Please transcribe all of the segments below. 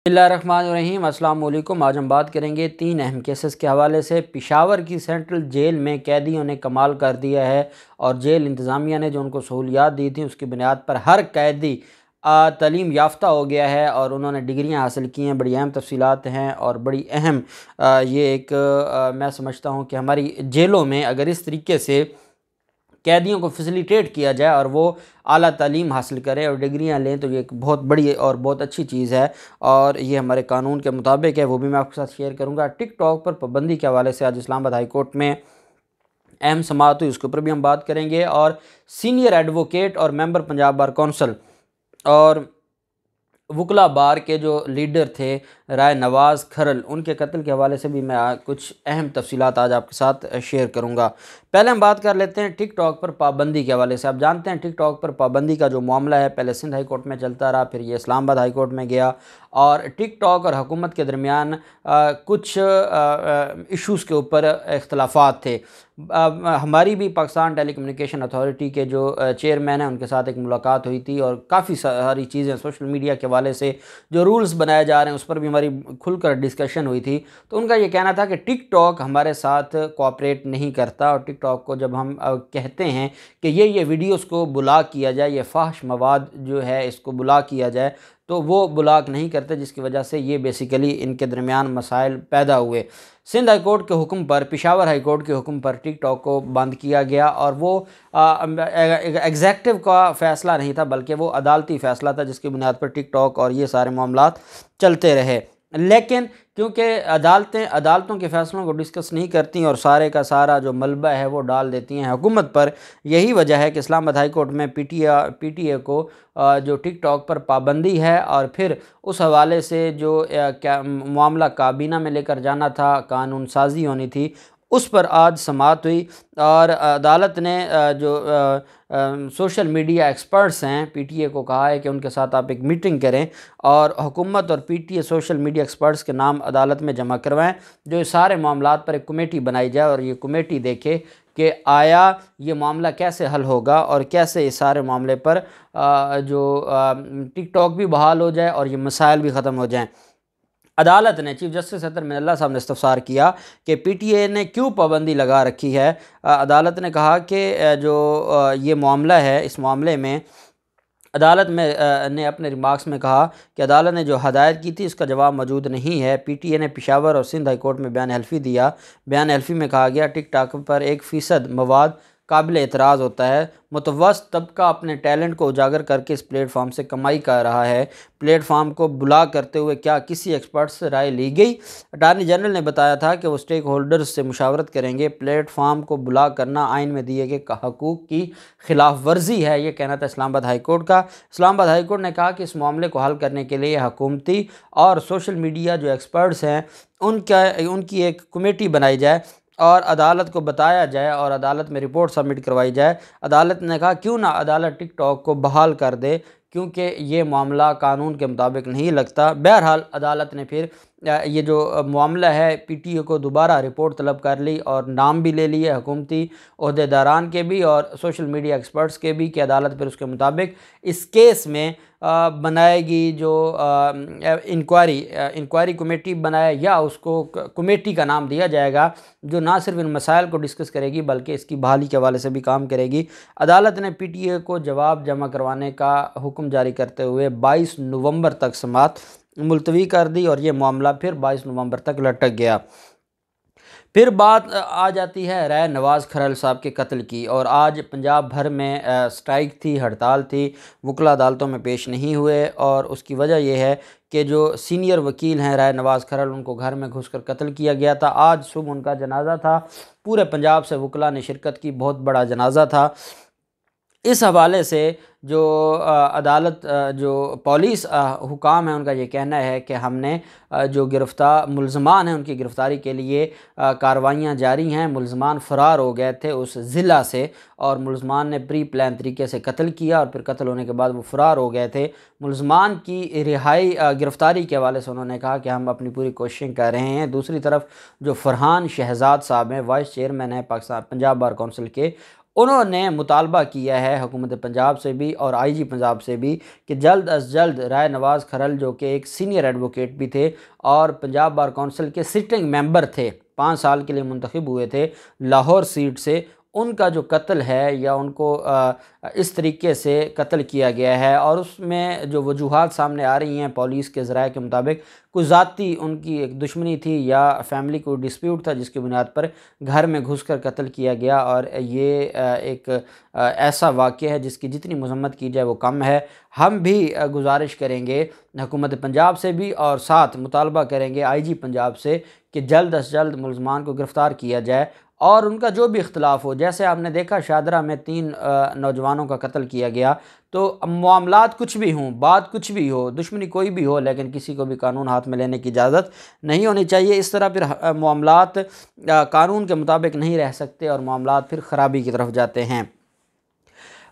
बिस्मिल्लाहिर्रहमानिर्रहीम। अस्सलाम वालेकुम। आज हम बात करेंगे 3 अहम केसेस के हवाले से। पेशावर की सेंट्रल जेल में कैदियों ने कमाल कर दिया है और जेल इंतज़ामिया ने जो उनको सहूलियात दी थी उसकी बुनियाद पर हर कैदी तालीम याफ्ता हो गया है और उन्होंने डिग्रियां हासिल की हैं। बड़ी अहम तफसीलात हैं और बड़ी अहम ये एक मैं समझता हूँ कि हमारी जेलों में अगर इस तरीके से कैदियों को फैसिलिटेट किया जाए और वो आला तालीम हासिल करें और डिग्रियां लें तो ये एक बहुत बड़ी और बहुत अच्छी चीज़ है और ये हमारे कानून के मुताबिक है। वो भी मैं आपके साथ शेयर करूंगा। टिकटॉक पर पाबंदी के हवाले से आज इस्लामाबाद हाई कोर्ट में अहम समाअत हुई, उसके ऊपर भी हम बात करेंगे। और सीनियर एडवोकेट और मेंबर पंजाब बार कौंसल और वकला बार के जो लीडर थे राय नवाज़ खरल, उनके कत्ल के हवाले से भी मैं कुछ अहम तफसीलात आज आपके साथ शेयर करूंगा। पहले हम बात कर लेते हैं टिकटॉक पर पाबंदी के हवाले से। आप जानते हैं टिकटॉक पर पाबंदी का जो मामला है पहले सिंध हाई कोर्ट में चलता रहा, फिर ये इस्लामाबाद हाई कोर्ट में गया और टिकटॉक और हुकूमत के दरमियान कुछ इश्यूज़ के ऊपर इख्तलाफात थे। हमारी भी पाकिस्तान टेली कम्युनिकेशन अथॉरिटी के जो चेयरमैन हैं उनके साथ एक मुलाकात हुई थी और काफ़ी सारी चीज़ें सोशल मीडिया के हवाले से जो रूल्स बनाए जा रहे हैं उस पर भी हमारी खुलकर डिस्कशन हुई थी। तो उनका ये कहना था कि टिकटॉक हमारे साथ कोऑपरेट नहीं करता और टिकटॉक को जब हम कहते हैं कि ये वीडियोस को ब्लॉक किया जाए, ये फाहिश मवाद जो है इसको ब्लॉक किया जाए, तो वो ब्लॉक नहीं करते, जिसकी वजह से ये बेसिकली इनके दरमियान मसाइल पैदा हुए। सिंध हाई कोर्ट के हुक्म पर, पेशावर हाई कोर्ट के हुक्म पर टिकटॉक को बंद किया गया और वो एग्जेक्टिव का फ़ैसला नहीं था बल्कि वो अदालती फ़ैसला था जिसकी बुनियाद पर टिकटॉक और ये सारे मामलात चलते रहे। लेकिन क्योंकि अदालतों के फ़ैसलों को डिस्कस नहीं करती और सारे का सारा जो मलबा है वो डाल देती हैं हुकूमत पर, यही वजह है कि इस्लामाबाद हाई कोर्ट में पीटीए को जो टिकटॉक पर पाबंदी है और फिर उस हवाले से जो क्या मामला काबीना में लेकर जाना था, कानून साजी होनी थी, उस पर आज समाअत हुई और अदालत ने जो सोशल मीडिया एक्सपर्ट्स हैं पीटीए को कहा है कि उनके साथ आप एक मीटिंग करें और हुकूमत और पीटीए सोशल मीडिया एक्सपर्ट्स के नाम अदालत में जमा करवाएं, जो सारे मामलात पर एक कमेटी बनाई जाए और ये कमेटी देखे कि आया ये मामला कैसे हल होगा और कैसे इस सारे मामले पर जो टिकटॉक भी बहाल हो जाए और ये मसाइल भी ख़त्म हो जाएँ। अदालत ने चीफ जस्टिस अतर मिनल्ला साहब ने इस्तफसार किया कि पीटीए ने क्यों पाबंदी लगा रखी है। अदालत ने कहा कि जो ये मामला है, इस मामले में अदालत में ने अपने रिमार्क्स में कहा कि अदालत ने जो हदायत की थी उसका जवाब मौजूद नहीं है। पीटीए ने पेशावर और सिंध हाई कोर्ट में बयान हल्फी दिया। बयान हल्फी में कहा गया टिकटॉक पर 1% मवाद काबिल एतराज़ होता है। मुतवस्त तबका अपने टैलेंट को उजागर करके इस प्लेटफॉर्म से कमाई कर रहा है। प्लेटफॉर्म को ब्लॉक करते हुए क्या किसी एक्सपर्ट से राय ली गई? अटार्नी जनरल ने बताया था कि वो स्टेक होल्डर्स से मुशावरत करेंगे। प्लेटफॉर्म को ब्लॉक करना आइन में दिए गए हकूक़ की खिलाफ वर्जी है, ये कहना था इस्लामाबाद हाई कोर्ट का। इस्लामाबाद हाई कोर्ट ने कहा कि इस मामले को हल करने के लिए हुकूमती और सोशल मीडिया जो एक्सपर्ट्स हैं उनकी एक कमेटी बनाई जाए और अदालत को बताया जाए और अदालत में रिपोर्ट सबमिट करवाई जाए। अदालत ने कहा क्यों ना अदालत टिकटॉक को बहाल कर दे क्योंकि ये मामला कानून के मुताबिक नहीं लगता। बहरहाल अदालत ने फिर ये जो मामला है पीटीए को दोबारा रिपोर्ट तलब कर ली और नाम भी ले लिए हुकूमती ओहदेदारान के भी और सोशल मीडिया एक्सपर्ट्स के भी कि अदालत फिर उसके मुताबिक इस केस में बनाएगी जो इंक्वायरी कमेटी बनाए या उसको कमेटी का नाम दिया जाएगा जो ना सिर्फ इन मसाइल को डिस्कस करेगी बल्कि इसकी बहाली के हवाले से भी काम करेगी। अदालत ने पीटीए को जवाब जमा करवाने का हुक्म जारी करते हुए 22 नवंबर तक समाअत मुलतवी कर दी और ये मामला फिर 22 नवंबर तक लटक गया। फिर बात आ जाती है राय नवाज़ खरल साहब के कत्ल की और आज पंजाब भर में स्ट्राइक थी, हड़ताल थी, वकला अदालतों में पेश नहीं हुए और उसकी वजह यह है कि जो सीनियर वकील हैं राय नवाज़ खरल, उनको घर में घुसकर कत्ल किया गया था। आज सुबह उनका जनाजा था, पूरे पंजाब से वकला ने शिरकत की, बहुत बड़ा जनाजा था। इस हवाले से जो अदालत जो पुलिस हुकाम है उनका ये कहना है कि हमने जो गिरफ्तार मुलजमान हैं उनकी गिरफ़्तारी के लिए कार्रवाइयाँ जारी हैं। मुलजमान फ़रार हो गए थे उस ज़िला से और मुलजमान ने प्री प्लान तरीके से कत्ल किया और फिर कत्ल होने के बाद वो फ़रार हो गए थे। मुलजमान की रिहाई गिरफ़्तारी के हवाले से उन्होंने कहा कि हम अपनी पूरी कोशिशें कर रहे हैं। दूसरी तरफ जो फरहान शहजाद साहब हैं, वाइस चेयरमैन है पाकिस्तान पंजाब बार कौंसिल के, उन्होंने मुतालबा किया है हुकूमत पंजाब से भी और IG पंजाब से भी कि जल्द अज जल्द राय नवाज़ खरल, जो कि एक सीनियर एडवोकेट भी थे और पंजाब बार काउंसिल के सिटिंग मेंबर थे, 5 साल के लिए मुंतखब हुए थे लाहौर सीट से, उनका जो कत्ल है या उनको इस तरीके से कत्ल किया गया है और उसमें जो वजूहात सामने आ रही हैं पुलिस के ज़राए के मुताबिक, कुछ ज़ाती उनकी एक दुश्मनी थी या फैमिली को डिस्प्यूट था जिसकी बुनियाद पर घर में घुसकर कत्ल किया गया। और ये एक ऐसा वाक़या है जिसकी जितनी मज़म्मत की जाए वो कम है। हम भी गुजारिश करेंगे हुकूमत पंजाब से भी और साथ मुतालबा करेंगे IG पंजाब से कि जल्द अज जल्द मुलज़मान को गिरफ़्तार किया जाए और उनका जो भी इख्तलाफ हो, जैसे आपने देखा शादरा में 3 नौजवानों का कत्ल किया गया, तो मामलात कुछ भी हों, बात कुछ भी हो, दुश्मनी कोई भी हो, लेकिन किसी को भी कानून हाथ में लेने की इजाज़त नहीं होनी चाहिए। इस तरह फिर मामलात कानून के मुताबिक नहीं रह सकते और मामलात फिर ख़राबी की तरफ जाते हैं।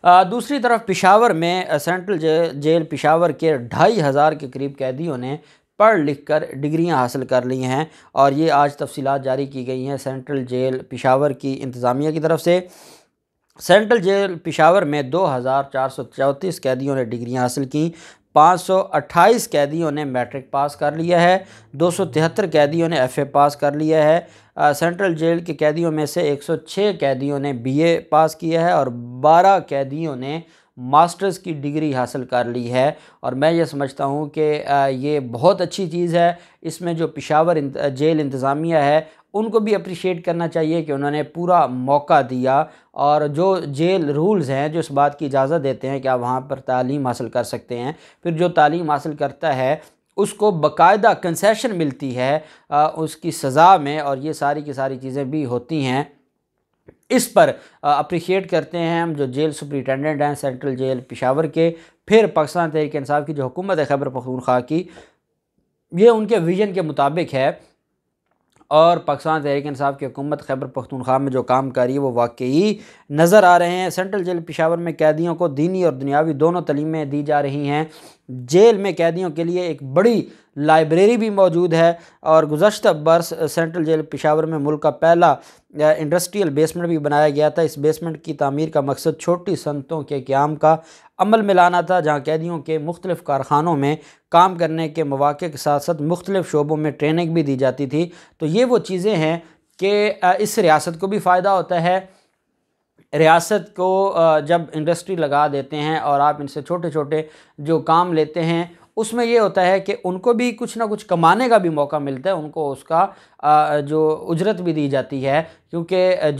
दूसरी तरफ पेशावर में सेंट्रल जेल पेशावर के 2500 के करीब कैदियों ने पढ़ लिख कर डिग्रियाँ हासिल कर ली हैं और ये आज तफसीलात जारी की गई हैं सेंट्रल जेल पेशावर की इंतज़ामिया की तरफ से। सेंट्रल जेल पेशावर में 2434 कैदियों ने डिग्रियाँ हासिल की, 528 कैदियों ने मैट्रिक पास कर लिया है, 273 कैदियों ने FA पास कर लिया है। सेंट्रल जेल के कैदियों में से 106 कैदियों ने BA पास किया है और 12 कैदियों ने मास्टर्स की डिग्री हासिल कर ली है। और मैं ये समझता हूँ कि ये बहुत अच्छी चीज़ है। इसमें जो पेशावर जेल इंतज़ामिया है उनको भी अप्रिशिएट करना चाहिए कि उन्होंने पूरा मौका दिया और जो जेल रूल्स हैं जो इस बात की इजाज़त देते हैं कि आप वहाँ पर तालीम हासिल कर सकते हैं, फिर जो तालीम हासिल करता है उसको बाकायदा कंसेशन मिलती है उसकी सज़ा में, और ये सारी की सारी चीज़ें भी होती हैं। इस पर अप्रिशिएट करते हैं हम जो जेल सुपरिटेंडेंट हैं सेंट्रल जेल पेशावर के। फिर पाकिस्तान तहरीक इंसाफ की जो हुकूमत है खैबर पख्तूनख्वा की, ये उनके विजन के मुताबिक है और पाकिस्तान तहरीक इंसाफ की हुकूमत खैबर पख्तूनख्वा में जो काम कर रही है वो वाकई नज़र आ रहे हैं। सेंट्रल जेल पेशावर में कैदियों को दीनी और दुनियावी दोनों तलीमें दी जा रही हैं। जेल में कैदियों के लिए एक बड़ी लाइब्रेरी भी मौजूद है और गुज़श्ता बरस सेंट्रल जेल पेशावर में मुल्क का पहला इंडस्ट्रियल बेसमेंट भी बनाया गया था। इस बेसमेंट की तामीर का मकसद छोटी सनतों के क़याम का अमल में लाना था, जहाँ कैदियों के मुख्तलिफ़ कारखानों में काम करने के मौक़े के साथ साथ मुख्तलिफ़ शोबों में ट्रेनिंग भी दी जाती थी। तो ये वो चीज़ें हैं कि इस रियासत को भी फ़ायदा होता है। रियासत को जब इंडस्ट्री लगा देते हैं और आप इनसे छोटे छोटे जो काम लेते हैं उसमें ये होता है कि उनको भी कुछ ना कुछ कमाने का भी मौका मिलता है, उनको उसका जो उजरत भी दी जाती है, क्योंकि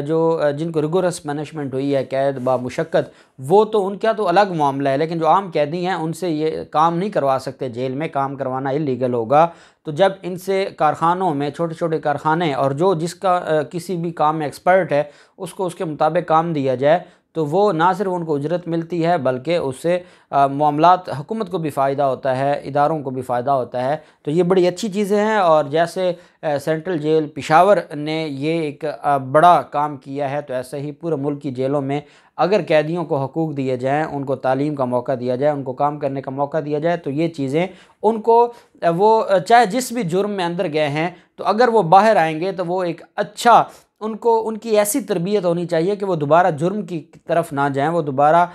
जो जिनको रिगोरस पनिशमेंट हुई है कैद बामुशक्क़त, वो तो उनका तो अलग मामला है, लेकिन जो आम कैदी हैं उनसे ये काम नहीं करवा सकते, जेल में काम करवाना इलीगल होगा। तो जब इनसे कारखानों में छोटे छोटे कारखाने और जो जिसका किसी भी काम में एक्सपर्ट है उसको उसके मुताबिक काम दिया जाए तो वो ना सिर्फ उनको उजरत मिलती है बल्कि उससे मामलात हुकूमत को भी फ़ायदा होता है, इदारों को भी फ़ायदा होता है। तो ये बड़ी अच्छी चीज़ें हैं और जैसे सेंट्रल जेल पेशावर ने ये एक बड़ा काम किया है, तो ऐसे ही पूरे मुल्क की जेलों में अगर कैदियों को हकूक़ दिए जाएँ, उनको तालीम का मौका दिया जाए, उनको काम करने का मौका दिया जाए, तो ये चीज़ें उनको वो चाहे जिस भी जुर्म में अंदर गए हैं तो अगर वो बाहर आएंगे तो वो एक अच्छा उनको उनकी ऐसी तरबियत होनी चाहिए कि वो दोबारा जुर्म की तरफ ना जाएं, वो दोबारा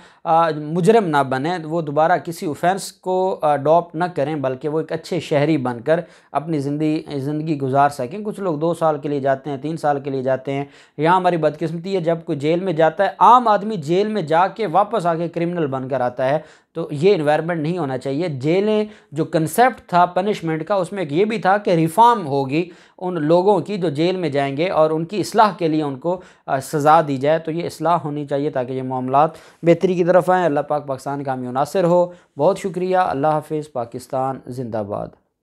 मुजरिम ना बने, वो दोबारा किसी ऑफेंस को अडॉप्ट ना करें, बल्कि वो एक अच्छे शहरी बनकर अपनी ज़िंदगी गुजार सकें। कुछ लोग 2 साल के लिए जाते हैं, 3 साल के लिए जाते हैं। यहाँ हमारी बदकिस्मती है जब कोई जेल में जाता है, आम आदमी जेल में जाके वापस आके क्रिमिनल बनकर आता है। तो ये इन्वायरमेंट नहीं होना चाहिए। जेलें जो कंसेप्ट था पनिशमेंट का उसमें एक ये भी था कि रिफॉर्म होगी उन लोगों की जो जेल में जाएंगे और उनकी इस्लाह के लिए उनको सज़ा दी जाए। तो ये इस्लाह होनी चाहिए ताकि ये मामलात बेहतरी की तरफ आएँ। अल्लाह पाक पाकिस्तान का हामी नासिर हो। बहुत शुक्रिया। अल्लाह हाफ़िज़। पाकिस्तान ज़िंदाबाद।